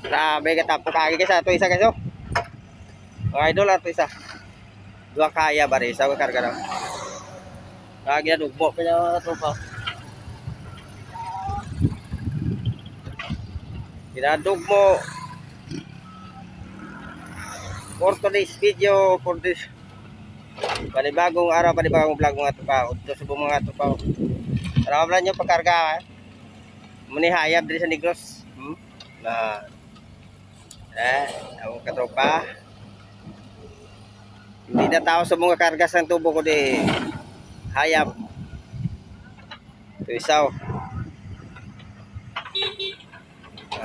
Grabe ka tapo kagi ka sa ito isa kaso. Mga idol ato isa. Dua kaya ba rin? Isa ko karga na. Kagi na dugmo pa niya mga tropa. Kinadugmo. For today's video, for this panibagong araw, panibagong vlog mga tropa. Udto sa mga tropa. Maraming nyo pagkarga. Muni hayab dito sa Negros. Na ang katropa. Hindi na tao sa mga kargas ng tubo ko di hayab. Ito isaw.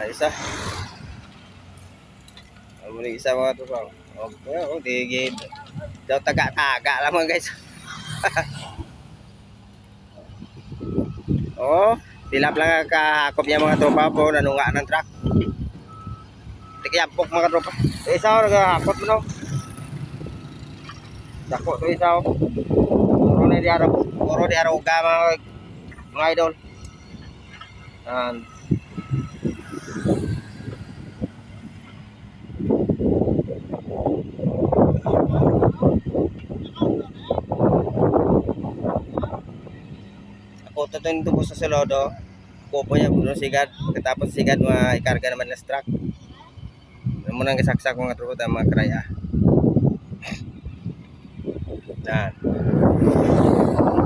Isa. Muli isa mga tropa. Okay, digid. Daw taga-taga lang mga guys. Oh, tilap lang kahakop niya mga tropa po, nanunga ng truck. Tikiyampok mga tropa. Isaw, nagahakot mo no. Dako to isaw. Puro di araw ka mga idol. And ako to yung tubo sa Salodo. Kupo niya puno sigad. Pagkatapos sigad mga ikarga naman na truck. Ano mo nang kasaksak mga tropa at mga kraya. Yan.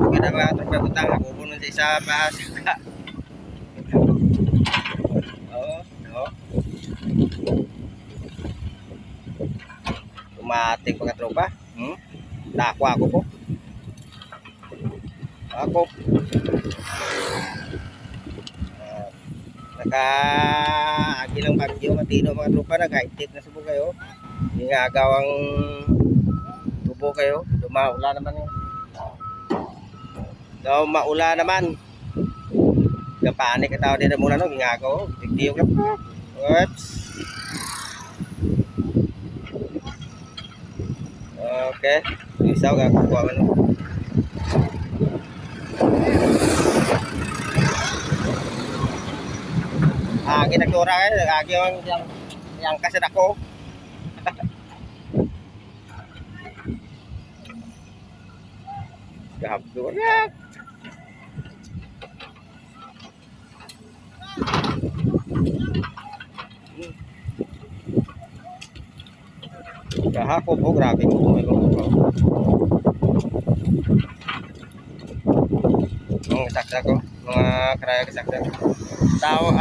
Kita mga tropa butang ako puno sa isa pa. Oo. Tumating mga tropa. Dako ako po. Ako. Naka-agilang bagyo matino mga tropa, nag-high-tech na subo kayo. Yung agawang tubo kayo. Dumaula naman yun. Dumaula naman. Kapanik ka tao din na muna no. Gingagaw. Tigdiyo ka po. Oops. Okay. Isaw ka kukuha man no. Ginagtura kayo, lagi yung kasad ako. Gabdura. Kahapon po, grabe ko po. Mga saksak ko, mga karaya kasaksak. Tao,